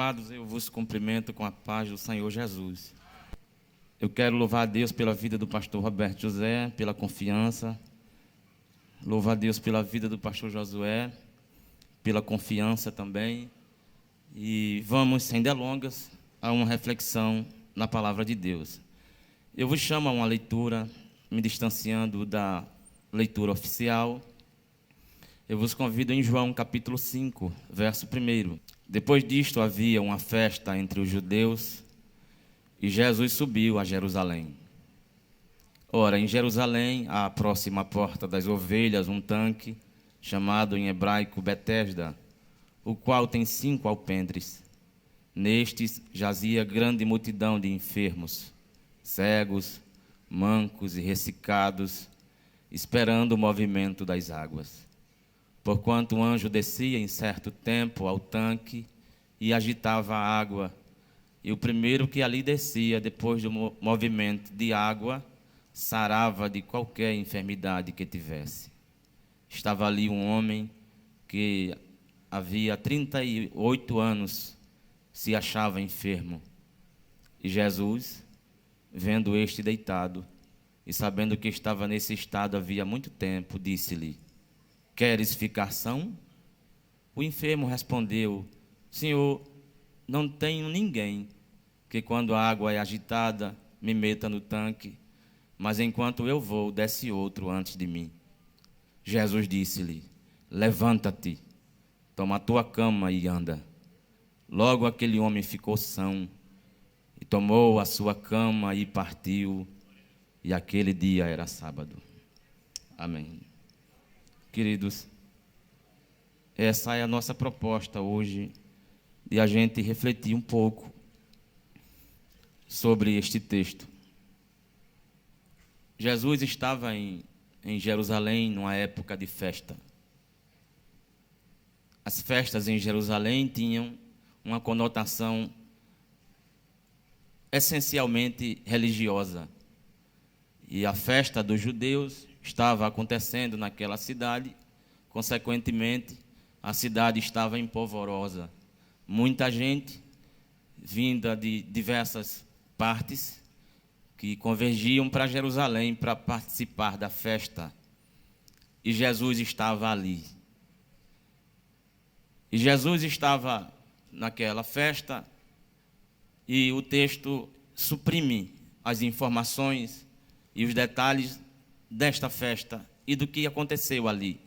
Amados, eu vos cumprimento com a paz do Senhor Jesus. Eu quero louvar a Deus pela vida do pastor Roberto José, pela confiança. Louvar a Deus pela vida do pastor Josué, pela confiança também. E vamos, sem delongas, a uma reflexão na palavra de Deus. Eu vos chamo a uma leitura, me distanciando da leitura oficial. Eu vos convido em João capítulo 5, verso 1. Depois disto havia uma festa entre os judeus e Jesus subiu a Jerusalém. Ora, em Jerusalém, à próxima porta das ovelhas, um tanque, chamado em hebraico Betesda, o qual tem 5 alpendres. Nestes jazia grande multidão de enfermos, cegos, mancos e ressecados, esperando o movimento das águas. Porquanto um anjo descia em certo tempo ao tanque e agitava a água, e o primeiro que ali descia, depois do movimento de água, sarava de qualquer enfermidade que tivesse. Estava ali um homem que havia 38 anos se achava enfermo. E Jesus, vendo este deitado, e sabendo que estava nesse estado havia muito tempo, disse-lhe: Queres ficar são? O enfermo respondeu: Senhor, não tenho ninguém que, quando a água é agitada, me meta no tanque, mas enquanto eu vou, desce outro antes de mim. Jesus disse-lhe: Levanta-te, toma a tua cama e anda. Logo aquele homem ficou são, e tomou a sua cama e partiu, e aquele dia era sábado. Amém. Queridos, essa é a nossa proposta hoje, de a gente refletir um pouco sobre este texto. Jesus estava em Jerusalém numa época de festa. As festas em Jerusalém tinham uma conotação essencialmente religiosa. E a festa dos judeus estava acontecendo naquela cidade, consequentemente, a cidade estava empolvorosa. Muita gente, vinda de diversas partes, que convergiam para Jerusalém para participar da festa. E Jesus estava ali. E Jesus estava naquela festa, e o texto suprime as informações e os detalhes desta festa e do que aconteceu ali,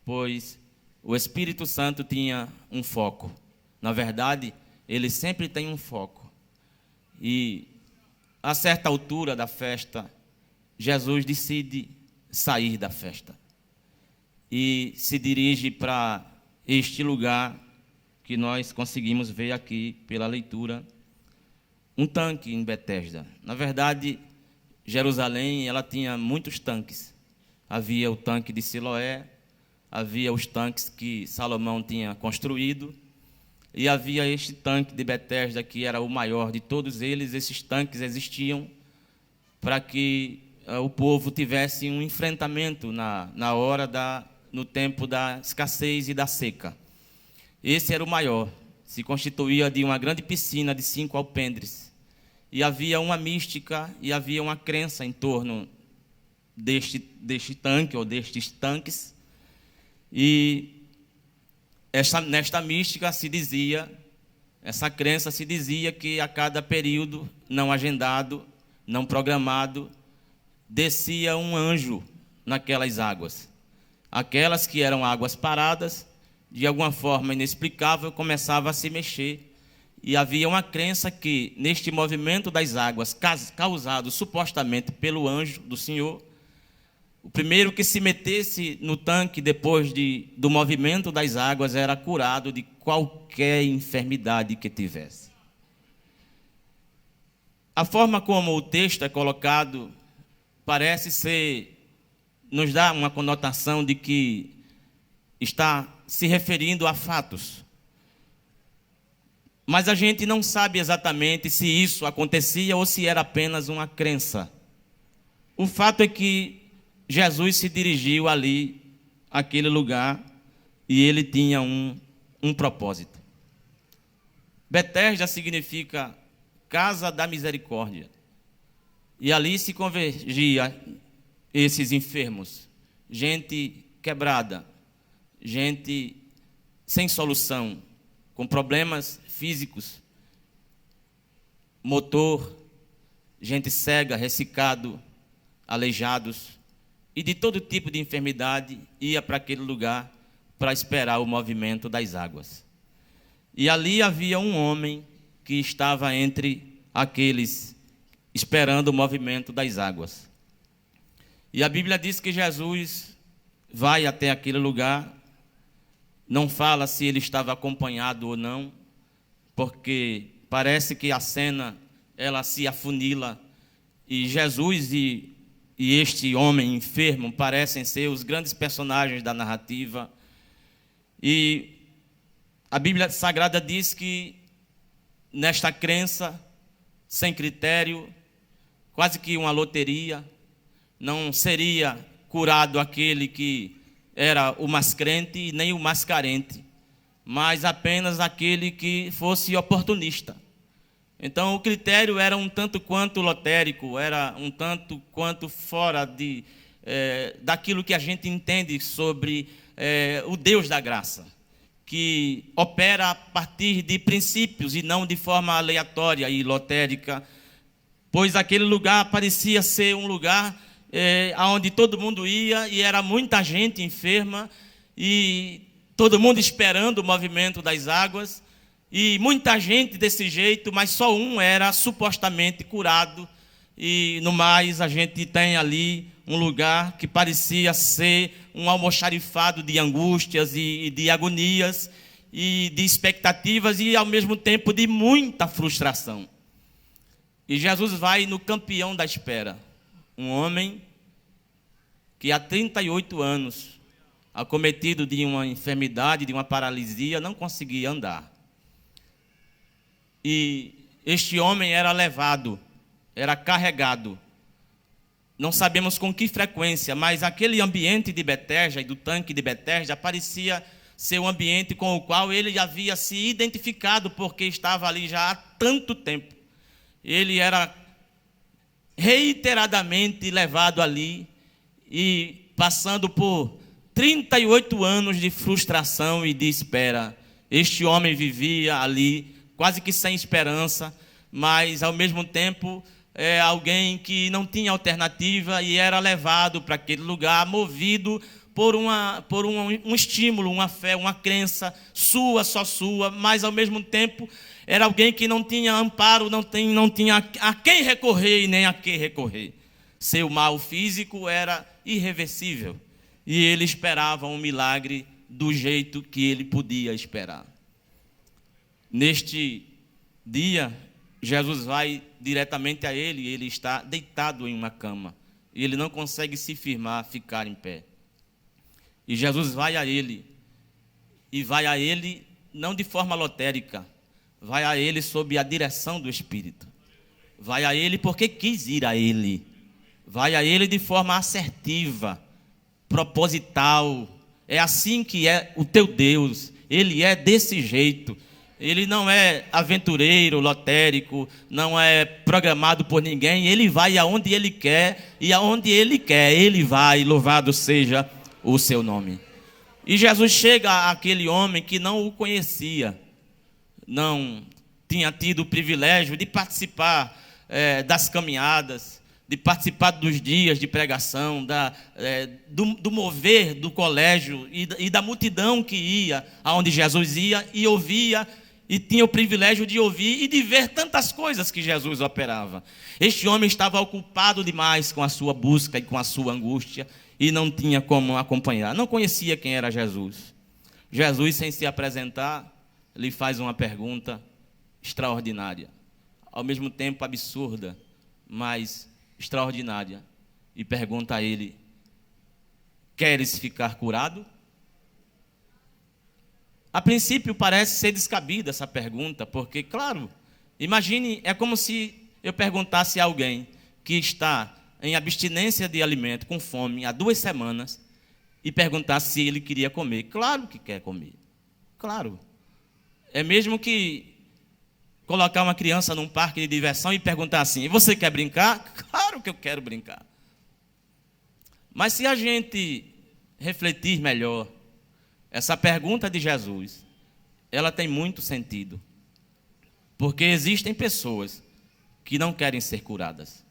pois o Espírito Santo tinha um foco. Na verdade, ele sempre tem um foco. E a certa altura da festa, Jesus decide sair da festa e se dirige para este lugar que nós conseguimos ver aqui pela leitura, um tanque em Betesda. Na verdade, Jerusalém, ela tinha muitos tanques. Havia o tanque de Siloé, havia os tanques que Salomão tinha construído, e havia este tanque de Betesda, que era o maior de todos eles. Esses tanques existiam para que o povo tivesse um enfrentamento no tempo da escassez e da seca. Esse era o maior, se constituía de uma grande piscina de 5 alpendres. E havia uma mística e havia uma crença em torno deste tanque ou destes tanques. E nesta mística se dizia, essa crença se dizia que a cada período não agendado, não programado, descia um anjo naquelas águas. Aquelas que eram águas paradas, de alguma forma inexplicável, começava a se mexer. E havia uma crença que, neste movimento das águas, causado supostamente pelo anjo do Senhor, o primeiro que se metesse no tanque depois do movimento das águas era curado de qualquer enfermidade que tivesse. A forma como o texto é colocado nos dá uma conotação de que está se referindo a fatos. Mas a gente não sabe exatamente se isso acontecia ou se era apenas uma crença. O fato é que Jesus se dirigiu ali, àquele lugar, e ele tinha um propósito. Betesda significa casa da misericórdia. E ali se convergia esses enfermos, gente quebrada, gente sem solução, com problemas físicos, motor, gente cega, ressecado, aleijados, e de todo tipo de enfermidade ia para aquele lugar para esperar o movimento das águas. E ali havia um homem que estava entre aqueles esperando o movimento das águas. E a Bíblia diz que Jesus vai até aquele lugar, não fala se ele estava acompanhado ou não, porque parece que a cena ela se afunila e Jesus e este homem enfermo parecem ser os grandes personagens da narrativa. E a Bíblia Sagrada diz que nesta crença, sem critério, quase que uma loteria, não seria curado aquele que era o mais crente e nem o mais carente, mas apenas aquele que fosse oportunista. Então o critério era um tanto quanto lotérico, era um tanto quanto fora daquilo que a gente entende sobre o Deus da graça, que opera a partir de princípios e não de forma aleatória e lotérica, pois aquele lugar parecia ser um lugar onde todo mundo ia e era muita gente enferma e todo mundo esperando o movimento das águas e muita gente desse jeito, mas só um era supostamente curado. E no mais a gente tem ali um lugar que parecia ser um almoxarifado de angústias e de agonias e de expectativas e ao mesmo tempo de muita frustração. E Jesus vai no campeão da espera, um homem que há 38 anos, acometido de uma enfermidade, de uma paralisia, não conseguia andar. E este homem era levado, era carregado, não sabemos com que frequência, mas aquele ambiente de Betesda e do tanque de Betesda parecia ser um ambiente com o qual ele havia se identificado, porque estava ali já há tanto tempo. Ele era reiteradamente levado ali e passando por 38 anos de frustração e de espera. Este homem vivia ali quase que sem esperança, mas ao mesmo tempo alguém que não tinha alternativa e era levado para aquele lugar movido por um estímulo, uma fé, uma crença sua, só sua, mas ao mesmo tempo era alguém que não tinha amparo, não tinha a quem recorrer e nem a quem recorrer. Seu mal físico era irreversível e ele esperava um milagre do jeito que ele podia esperar. Neste dia, Jesus vai diretamente a ele, ele está deitado em uma cama, e ele não consegue se firmar, ficar em pé. E Jesus vai a ele, e vai a ele não de forma lotérica, vai a ele sob a direção do Espírito. Vai a ele porque quis ir a ele. Vai a ele de forma assertiva, proposital. É assim que é o teu Deus, ele é desse jeito. Ele não é aventureiro, lotérico, não é programado por ninguém. Ele vai aonde ele quer e aonde ele quer, ele vai, louvado seja o seu nome. E Jesus chega àquele homem que não o conhecia, não tinha tido o privilégio de participar das caminhadas, de participar dos dias de pregação, do mover do colégio e da multidão que ia aonde Jesus ia e ouvia, e tinha o privilégio de ouvir e de ver tantas coisas que Jesus operava. Este homem estava ocupado demais com a sua busca e com a sua angústia e não tinha como acompanhar, não conhecia quem era Jesus. Jesus, sem se apresentar, lhe faz uma pergunta extraordinária, ao mesmo tempo absurda, mas extraordinária, e pergunta a ele: queres ficar curado? A princípio parece ser descabida essa pergunta, porque, claro, imagine, é como se eu perguntasse a alguém que está em abstinência de alimento, com fome, há 2 semanas, e perguntasse se ele queria comer. Claro que quer comer, claro. É mesmo que colocar uma criança num parque de diversão e perguntar assim: você quer brincar? Claro que eu quero brincar. Mas se a gente refletir melhor, essa pergunta de Jesus, ela tem muito sentido. Porque existem pessoas que não querem ser curadas.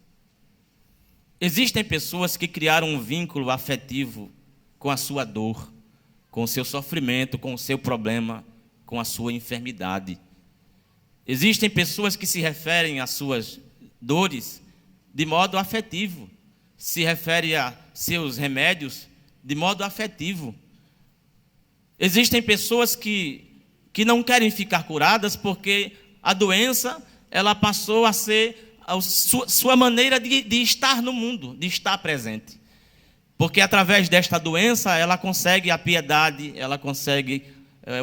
Existem pessoas que criaram um vínculo afetivo com a sua dor, com o seu sofrimento, com o seu problema, com a sua enfermidade. Existem pessoas que se referem às suas dores de modo afetivo, se referem a seus remédios de modo afetivo. Existem pessoas que não querem ficar curadas porque a doença, ela passou a ser a sua maneira de estar no mundo, de estar presente. Porque através desta doença, ela consegue a piedade, ela consegue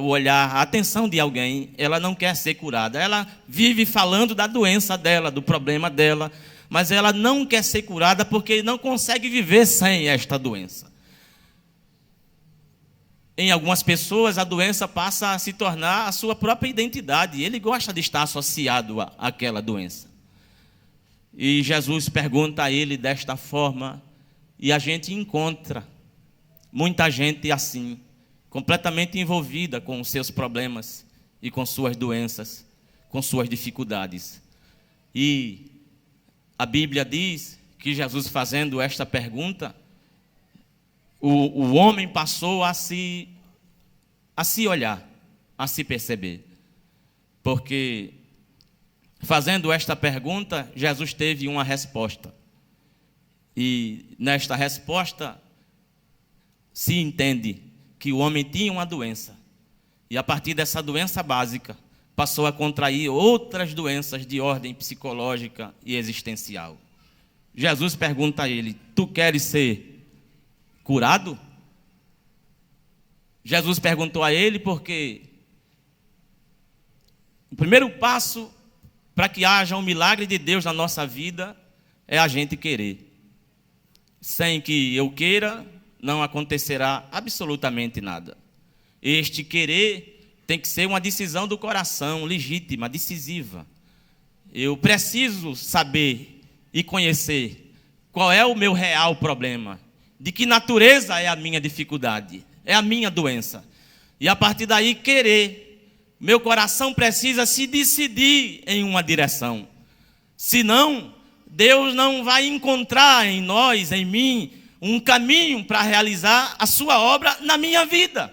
o olhar, a atenção de alguém. Ela não quer ser curada. Ela vive falando da doença dela, do problema dela, mas ela não quer ser curada porque não consegue viver sem esta doença. Em algumas pessoas, a doença passa a se tornar a sua própria identidade. Ele gosta de estar associado àquela doença. E Jesus pergunta a ele desta forma, e a gente encontra muita gente assim, completamente envolvida com os seus problemas e com suas doenças, com suas dificuldades. E a Bíblia diz que Jesus, fazendo esta pergunta, o homem passou a se olhar, a se perceber. Porque, fazendo esta pergunta, Jesus teve uma resposta. E nesta resposta, se entende que o homem tinha uma doença. E a partir dessa doença básica, passou a contrair outras doenças de ordem psicológica e existencial. Jesus pergunta a ele: tu queres ser curado? Jesus perguntou a ele porque o primeiro passo para que haja um milagre de Deus na nossa vida é a gente querer. Sem que eu queira, não acontecerá absolutamente nada. Este querer tem que ser uma decisão do coração, legítima, decisiva. Eu preciso saber e conhecer qual é o meu real problema, de que natureza é a minha dificuldade, é a minha doença. E a partir daí querer. Meu coração precisa se decidir em uma direção. Senão, Deus não vai encontrar em nós, em mim, um caminho para realizar a sua obra na minha vida.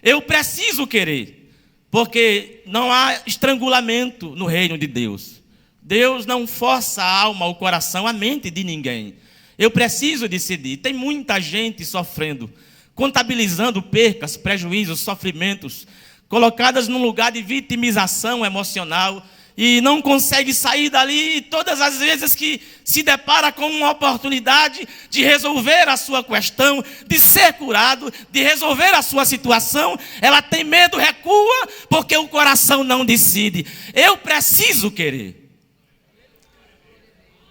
Eu preciso querer, porque não há estrangulamento no reino de Deus. Deus não força a alma, o coração, a mente de ninguém. Eu preciso decidir. Tem muita gente sofrendo, contabilizando percas, prejuízos, sofrimentos, colocadas num lugar de vitimização emocional, e não consegue sair dali. E todas as vezes que se depara com uma oportunidade de resolver a sua questão, de ser curado, de resolver a sua situação, ela tem medo, recua, porque o coração não decide. Eu preciso querer.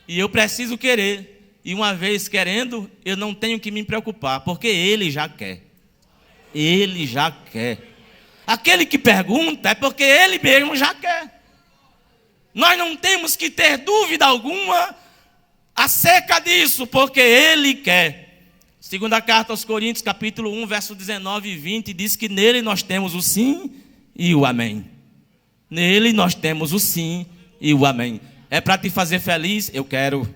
E eu preciso querer. E uma vez querendo, eu não tenho que me preocupar, porque Ele já quer. Ele já quer. Aquele que pergunta é porque Ele mesmo já quer. Nós não temos que ter dúvida alguma acerca disso, porque Ele quer. Segunda carta aos Coríntios, capítulo 1, verso 19 e 20, diz que nele nós temos o sim e o amém. Nele nós temos o sim e o amém. É para te fazer feliz? Eu quero.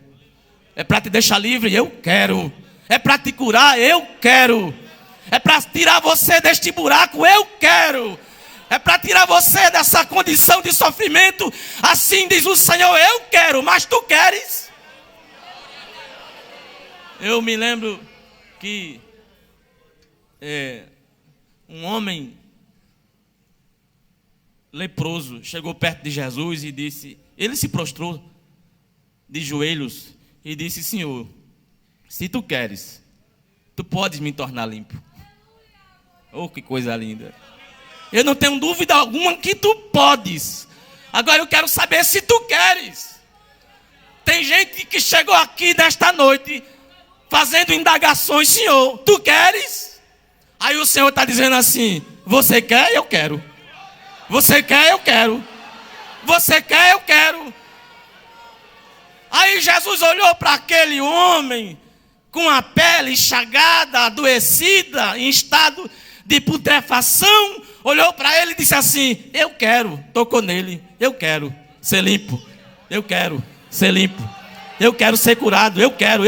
É para te deixar livre? Eu quero. É para te curar? Eu quero. É para tirar você deste buraco? Eu quero. É para tirar você dessa condição de sofrimento? Assim diz o Senhor: eu quero, mas tu queres? Eu me lembro que um homem leproso chegou perto de Jesus e disse, ele se prostrou de joelhos e disse: Senhor, se tu queres, tu podes me tornar limpo. Oh, que coisa linda. Eu não tenho dúvida alguma que tu podes. Agora eu quero saber se tu queres. Tem gente que chegou aqui nesta noite fazendo indagações: Senhor, tu queres? Aí o Senhor está dizendo assim: você quer? Eu quero. Você quer? Eu quero. Você quer? Eu quero. Aí Jesus olhou para aquele homem com a pele enxagada, adoecida, em estado de putrefação, olhou para ele e disse assim: eu quero. Tocou nele: eu quero ser limpo, eu quero ser limpo, eu quero ser curado, eu quero.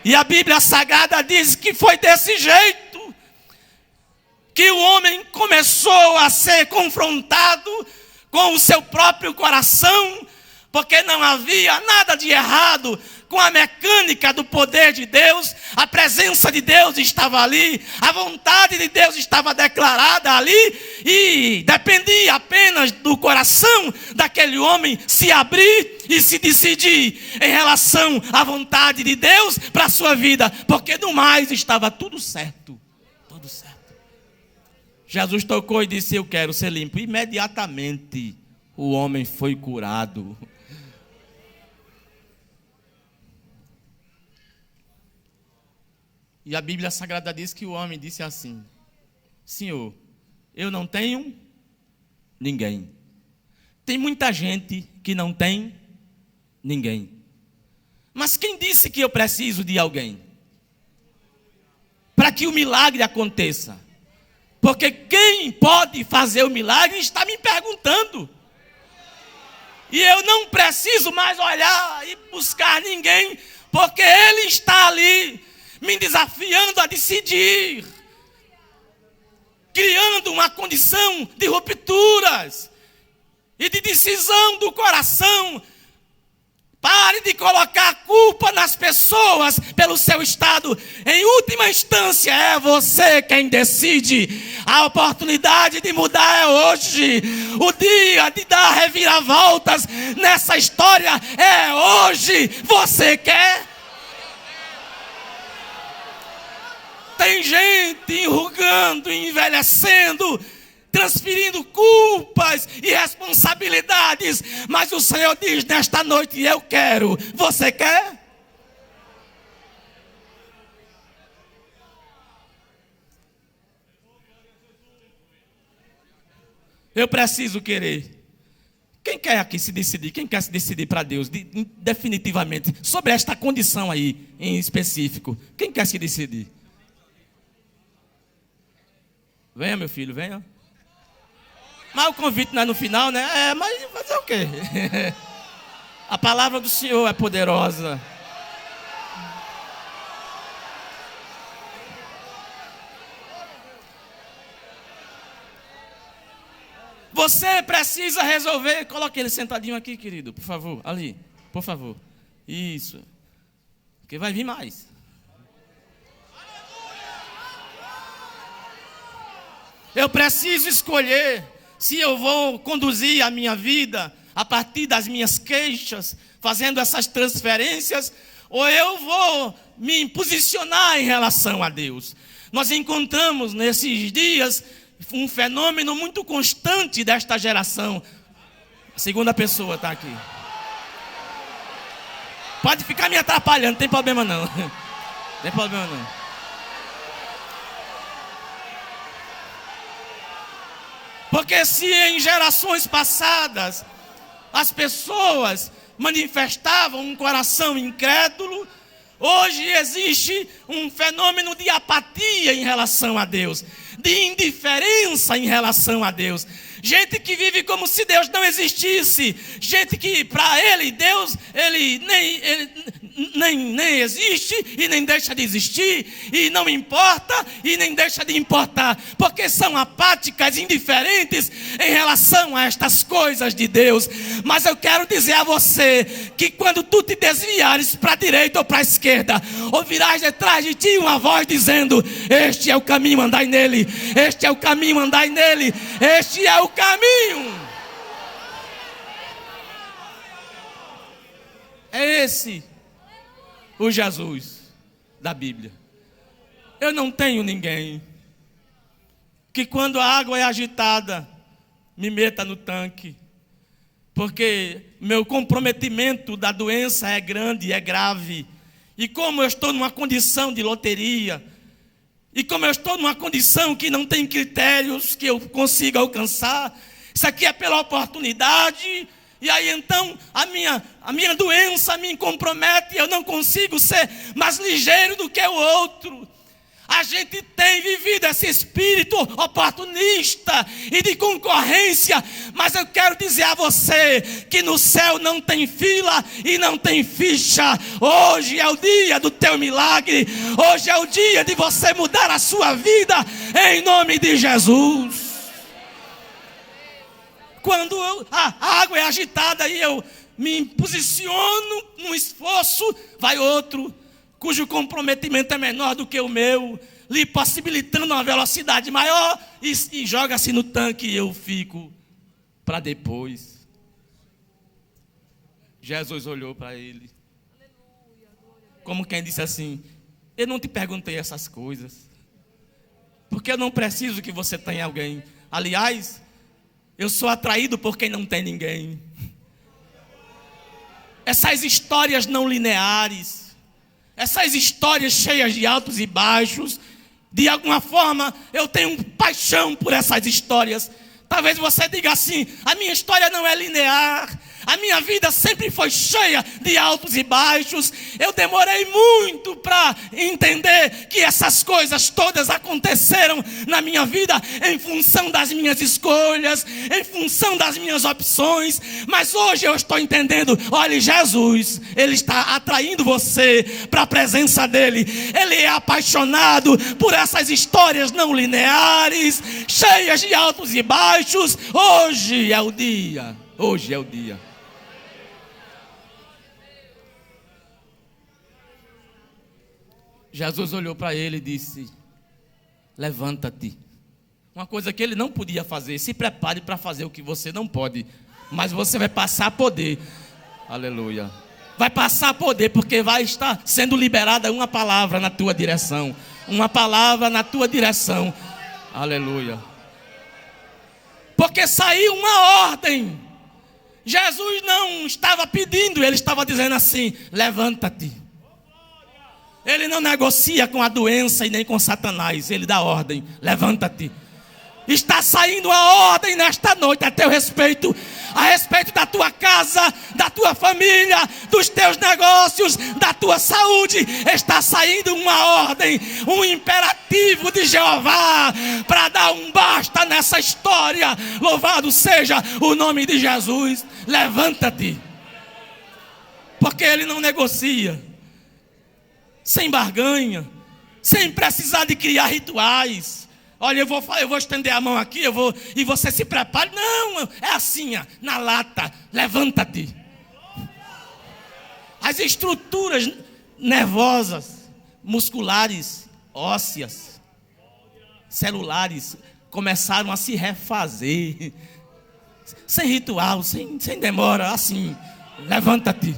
E a Bíblia Sagrada diz que foi desse jeito que o homem começou a ser confrontado com o seu próprio coração, porque não havia nada de errado com a mecânica do poder de Deus. A presença de Deus estava ali, a vontade de Deus estava declarada ali, e dependia apenas do coração daquele homem se abrir e se decidir em relação à vontade de Deus para a sua vida, porque no mais estava tudo certo, tudo certo. Jesus tocou e disse: eu quero ser limpo. Imediatamente o homem foi curado. E a Bíblia Sagrada diz que o homem disse assim: Senhor, eu não tenho ninguém. Tem muita gente que não tem ninguém. Mas quem disse que eu preciso de alguém para que o milagre aconteça? Porque quem pode fazer o milagre está me perguntando. E eu não preciso mais olhar e buscar ninguém, porque Ele está ali me desafiando a decidir, criando uma condição de rupturas e de decisão do coração. Pare de colocar a culpa nas pessoas pelo seu estado. Em última instância, é você quem decide. A oportunidade de mudar é hoje. O dia de dar reviravoltas nessa história é hoje. Você quer? Tem gente enrugando, envelhecendo, transferindo culpas e responsabilidades, mas o Senhor diz nesta noite: eu quero. Você quer? Eu preciso querer. Quem quer aqui se decidir? Quem quer se decidir para Deus definitivamente sobre esta condição aí em específico? Quem quer se decidir? Venha, meu filho, venha. Mas o convite não é no final, né? Mas fazer o quê? A palavra do Senhor é poderosa. Você precisa resolver. Coloque ele sentadinho aqui, querido, por favor. Ali, por favor. Isso. Porque vai vir mais. Eu preciso escolher se eu vou conduzir a minha vida a partir das minhas queixas, fazendo essas transferências, ou eu vou me posicionar em relação a Deus. Nós encontramos nesses dias um fenômeno muito constante desta geração. A segunda pessoa está aqui. Pode ficar me atrapalhando, não tem problema não. Não tem problema não. Porque se em gerações passadas as pessoas manifestavam um coração incrédulo, hoje existe um fenômeno de apatia em relação a Deus, de indiferença em relação a Deus. Gente que vive como se Deus não existisse. Gente que para ele, Deus, ele nem existe e nem deixa de existir. E não importa e nem deixa de importar. Porque são apáticas, indiferentes em relação a estas coisas de Deus. Mas eu quero dizer a você que quando tu te desviares para a direita ou para a esquerda, ouvirás detrás de ti uma voz dizendo: este é o caminho, andai nele. Este é o caminho, andai nele. Este é o caminho. É esse o Jesus da Bíblia. Eu não tenho ninguém que quando a água é agitada me meta no tanque, porque meu comprometimento da doença é grande, é grave. E como eu estou numa condição de loteria, e como eu estou numa condição que não tem critérios que eu consiga alcançar, Isso aqui é pela oportunidade. E aí então a minha doença me compromete, eu não consigo ser mais ligeiro do que o outro. A gente tem vivido esse espírito oportunista e de concorrência, mas eu quero dizer a você que no céu não tem fila e não tem ficha. Hoje é o dia do teu milagre, hoje é o dia de você mudar a sua vida, em nome de Jesus. Quando a água é agitada e eu me posiciono num esforço, vai outro, cujo comprometimento é menor do que o meu, lhe possibilitando uma velocidade maior, e joga-se no tanque e eu fico para depois. Jesus olhou para ele, como quem disse assim: eu não te perguntei essas coisas, porque eu não preciso que você tenha alguém. Aliás, eu sou atraído por quem não tem ninguém. Essas histórias não lineares, essas histórias cheias de altos e baixos, de alguma forma eu tenho paixão por essas histórias. Talvez você diga assim: a minha história não é linear, a minha vida sempre foi cheia de altos e baixos. Eu demorei muito para entender que essas coisas todas aconteceram na minha vida em função das minhas escolhas, em função das minhas opções. Mas hoje eu estou entendendo: olha, Jesus, Ele está atraindo você para a presença dEle. Ele é apaixonado por essas histórias não lineares, cheias de altos e baixos. Hoje é o dia, hoje é o dia. Jesus olhou para ele e disse: levanta-te. Uma coisa que ele não podia fazer: se prepare para fazer o que você não pode, mas você vai passar a poder. Aleluia. Vai passar a poder, porque vai estar sendo liberada uma palavra na tua direção. Uma palavra na tua direção. Aleluia. Porque saiu uma ordem. Jesus não estava pedindo, ele estava dizendo assim: levanta-te. Ele não negocia com a doença e nem com Satanás. Ele dá ordem: levanta-te. Está saindo a ordem nesta noite a teu respeito, a respeito da tua casa, da tua família, dos teus negócios, da tua saúde. Está saindo uma ordem, um imperativo de Jeová para dar um basta nessa história. Louvado seja o nome de Jesus. Levanta-te. Porque ele não negocia sem barganha, sem precisar de criar rituais. Olha, eu vou estender a mão aqui, e você se prepare. Não, é assim, ó, na lata. Levanta-te. As estruturas nervosas, musculares, ósseas, celulares começaram a se refazer, sem ritual, sem demora, assim. Levanta-te.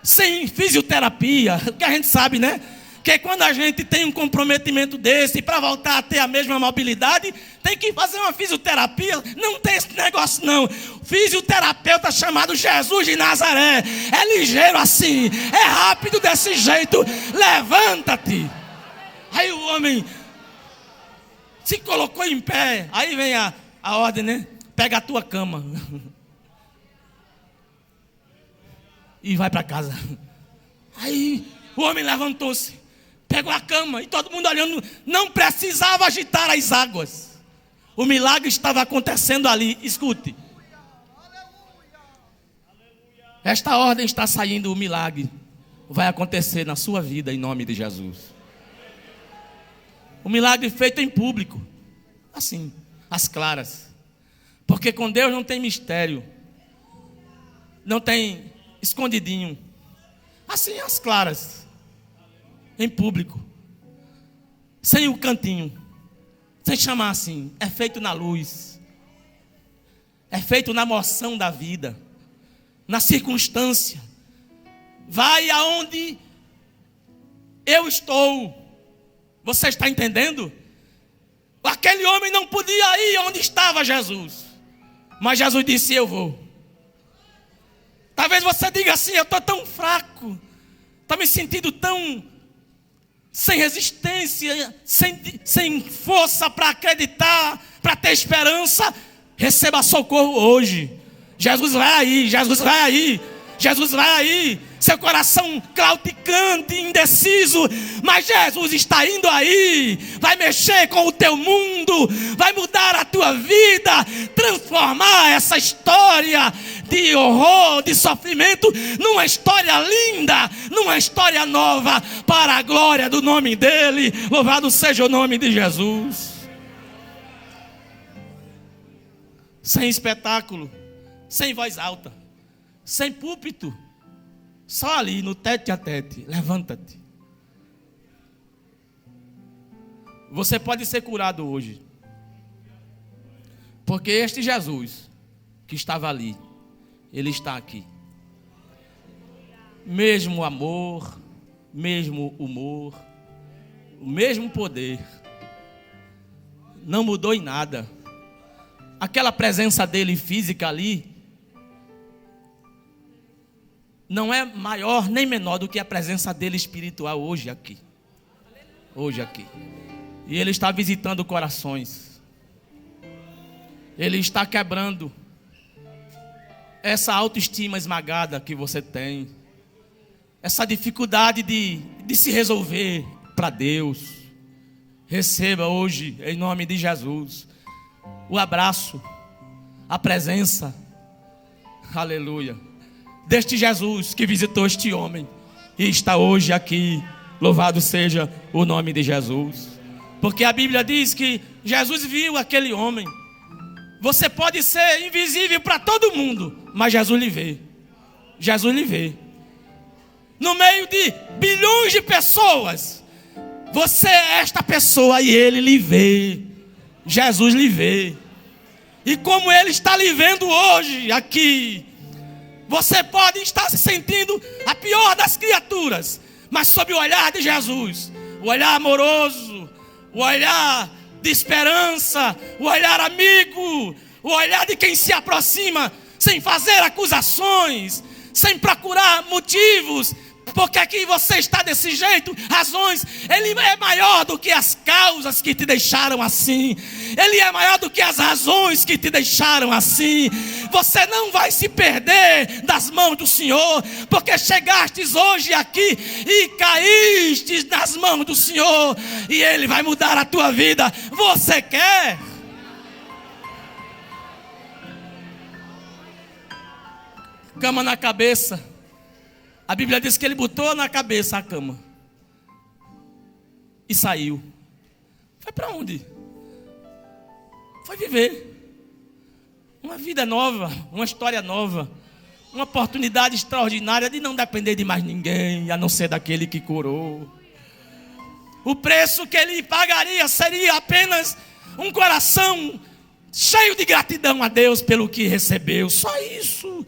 Sem fisioterapia, que a gente sabe, né? Que quando a gente tem um comprometimento desse, para voltar a ter a mesma mobilidade, tem que fazer uma fisioterapia. Não tem esse negócio não. Fisioterapeuta chamado Jesus de Nazaré é ligeiro assim, é rápido desse jeito. Levanta-te. Aí o homem se colocou em pé. Aí vem a ordem, né? Pega a tua cama e vai para casa. Aí o homem levantou-se, pegou a cama, e todo mundo olhando. Não precisava agitar as águas. O milagre estava acontecendo ali. Escute. Esta ordem está saindo, o milagre vai acontecer na sua vida em nome de Jesus. O milagre feito em público, assim, às claras. Porque com Deus não tem mistério, não tem escondidinho. Assim, às claras, em público, sem o cantinho, sem chamar assim. É feito na luz, é feito na emoção da vida, na circunstância. Vai aonde eu estou. Você está entendendo? Aquele homem não podia ir onde estava Jesus, mas Jesus disse: eu vou. Talvez você diga assim: eu estou tão fraco, estou me sentindo tão sem resistência, sem força para acreditar, para ter esperança. Receba socorro hoje. Jesus vai aí, Jesus vai aí, Jesus vai aí. Seu coração claudicante, indeciso, mas Jesus está indo aí. Vai mexer com o teu mundo, vai mudar a tua vida, transformar essa história de horror, de sofrimento, numa história linda, numa história nova, para a glória do nome dele. Louvado seja o nome de Jesus. Sem espetáculo, sem voz alta, sem púlpito, só ali no tete a tete. Levanta-te. Você pode ser curado hoje, porque este Jesus que estava ali, ele está aqui. Mesmo amor, mesmo humor, o mesmo poder, não mudou em nada. Aquela presença dele física ali não é maior nem menor do que a presença dele espiritual hoje aqui. Hoje aqui. E ele está visitando corações. Ele está quebrando essa autoestima esmagada que você tem. Essa dificuldade de se resolver para Deus. Receba hoje, em nome de Jesus, o abraço, a presença. Aleluia. Deste Jesus que visitou este homem e está hoje aqui. Louvado seja o nome de Jesus. Porque a Bíblia diz que Jesus viu aquele homem. Você pode ser invisível para todo mundo, mas Jesus lhe vê. Jesus lhe vê. No meio de bilhões de pessoas, você é esta pessoa e ele lhe vê. Jesus lhe vê. E como ele está lhe vendo hoje aqui, você pode estar se sentindo a pior das criaturas, mas sob o olhar de Jesus, o olhar amoroso, o olhar de esperança, o olhar amigo, o olhar de quem se aproxima sem fazer acusações, sem procurar motivos. Porque aqui você está desse jeito, razões. Ele é maior do que as causas que te deixaram assim. Ele é maior do que as razões que te deixaram assim. Você não vai se perder das mãos do Senhor, porque chegastes hoje aqui e caístes nas mãos do Senhor, e Ele vai mudar a tua vida. Você quer? Cama na cabeça. A Bíblia diz que ele botou na cabeça a cama e saiu. Foi para onde? Foi viver uma vida nova, uma história nova, uma oportunidade extraordinária de não depender de mais ninguém, a não ser daquele que curou. O preço que ele pagaria seria apenas um coração cheio de gratidão a Deus pelo que recebeu. Só isso.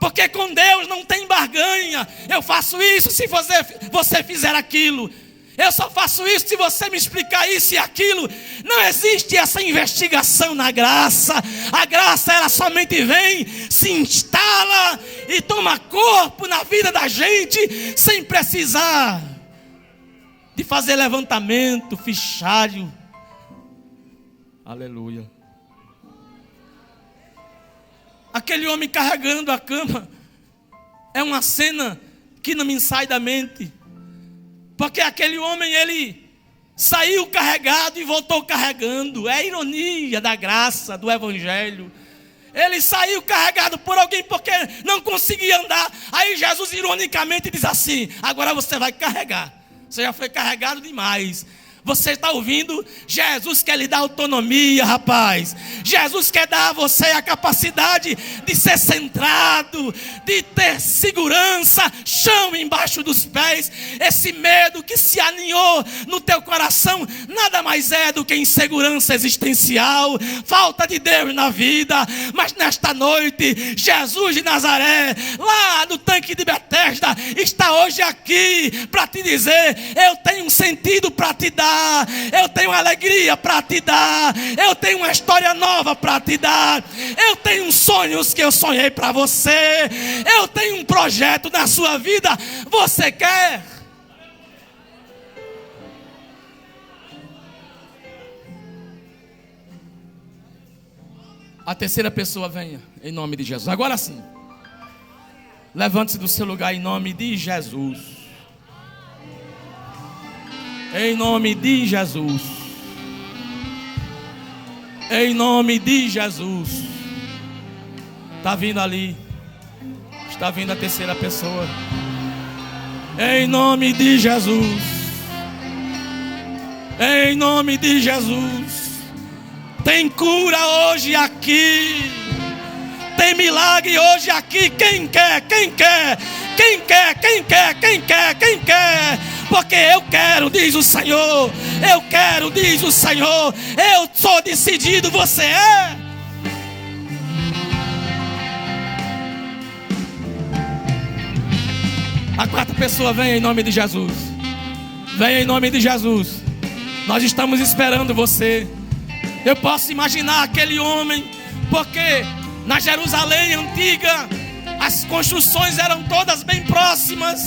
Porque com Deus não tem barganha. Eu faço isso se você fizer aquilo. Eu só faço isso se você me explicar isso e aquilo. Não existe essa investigação na graça. A graça, ela somente vem, se instala e toma corpo na vida da gente, sem precisar de fazer levantamento, fichário. Aleluia. Aquele homem carregando a cama é uma cena que não me sai da mente. Porque aquele homem, ele saiu carregado e voltou carregando. É a ironia da graça, do evangelho. Ele saiu carregado por alguém porque não conseguia andar. Aí Jesus ironicamente diz assim: agora você vai carregar. Você já foi carregado demais. Você está ouvindo? Jesus quer lhe dar autonomia, rapaz. Jesus quer dar a você a capacidade de ser centrado, de ter segurança, chão embaixo dos pés. Esse medo que se aninhou no teu coração nada mais é do que insegurança existencial, falta de Deus na vida. Mas nesta noite, Jesus de Nazaré, lá no tanque de Betesda, está hoje aqui para te dizer: eu tenho um sentido para te dar. Eu tenho alegria para te dar. Eu tenho uma história nova para te dar. Eu tenho sonhos que eu sonhei para você. Eu tenho um projeto na sua vida. Você quer? A terceira pessoa venha, em nome de Jesus. Agora sim. Levante-se do seu lugar em nome de Jesus. Em nome de Jesus. Em nome de Jesus. Está vindo ali. Está vindo a terceira pessoa. Em nome de Jesus. Em nome de Jesus. Tem cura hoje aqui. Tem milagre hoje aqui. Quem quer? Quem quer? Quem quer? Quem quer? Quem quer? Quem quer? Porque eu quero, diz o Senhor. Eu quero, diz o Senhor. Eu sou decidido, você é. A quarta pessoa vem em nome de Jesus. Vem em nome de Jesus. Nós estamos esperando você. Eu posso imaginar aquele homem, porque na Jerusalém antiga as construções eram todas bem próximas.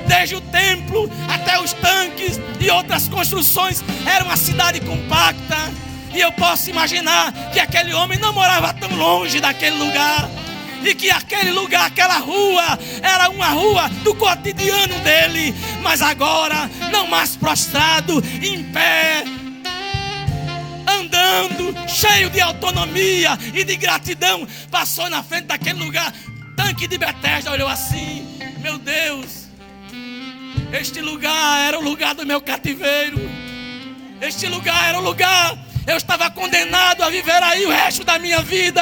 Desde o templo até os tanques e outras construções. Era uma cidade compacta. E eu posso imaginar que aquele homem não morava tão longe daquele lugar. E que aquele lugar, aquela rua, era uma rua do cotidiano dele. Mas agora, não mais prostrado, em pé, andando, cheio de autonomia e de gratidão, passou na frente daquele lugar. Tanque de Betesda olhou assim: meu Deus, este lugar era o lugar do meu cativeiro. Este lugar era o lugar. Eu estava condenado a viver aí o resto da minha vida.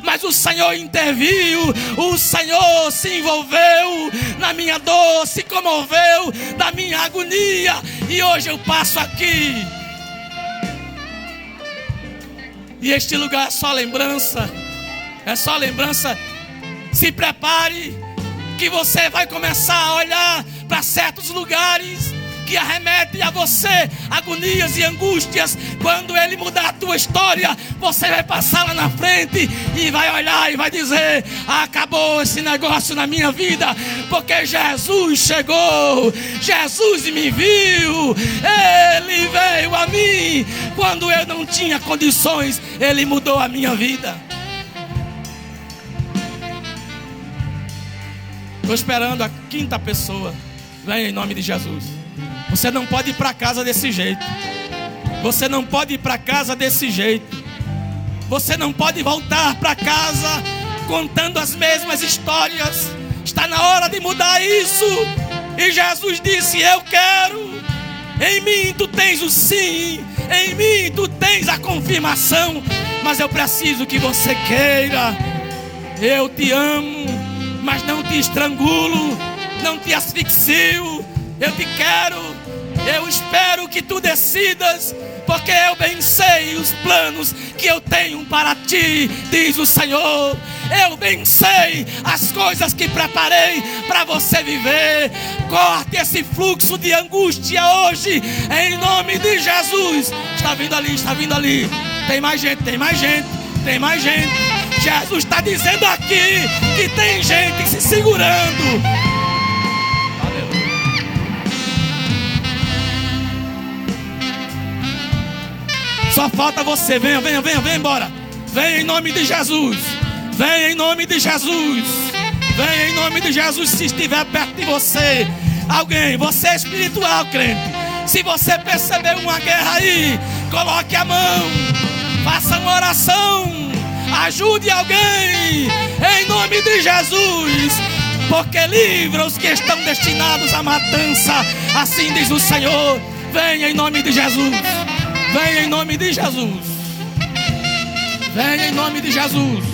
Mas o Senhor interviu. O Senhor se envolveu na minha dor, se comoveu da minha agonia. E hoje eu passo aqui. E este lugar é só lembrança. É só lembrança. Se prepare, que você vai começar a olhar para certos lugares que arremete a você agonias e angústias. Quando Ele mudar a tua história, você vai passar lá na frente e vai olhar e vai dizer: acabou esse negócio na minha vida, porque Jesus chegou, Jesus me viu, Ele veio a mim. Quando eu não tinha condições, Ele mudou a minha vida. Estou esperando a quinta pessoa. Vem em nome de Jesus. Você não pode ir para casa desse jeito. Você não pode ir para casa desse jeito. Você não pode voltar para casa contando as mesmas histórias. Está na hora de mudar isso. E Jesus disse: eu quero. Em mim tu tens o sim. Em mim tu tens a confirmação. Mas eu preciso que você queira. Eu te amo, mas não te estrangulo, não te asfixio. Eu te quero. Eu espero que tu decidas, porque eu bem sei os planos que eu tenho para ti, diz o Senhor. Eu bem sei as coisas que preparei para você viver. Corte esse fluxo de angústia hoje, em nome de Jesus. Está vindo ali, está vindo ali. Tem mais gente, tem mais gente, tem mais gente. Jesus está dizendo aqui que tem gente se segurando. Só falta você. Venha, venha, venha, venha embora. Venha em nome de Jesus. Venha em nome de Jesus. Venha em nome de Jesus. Se estiver perto de você alguém, você é espiritual, crente. Se você perceber uma guerra aí, coloque a mão. Faça uma oração. Ajude alguém em nome de Jesus. Porque livra os que estão destinados à matança. Assim diz o Senhor. Venha em nome de Jesus. Venha em nome de Jesus. Venha em nome de Jesus.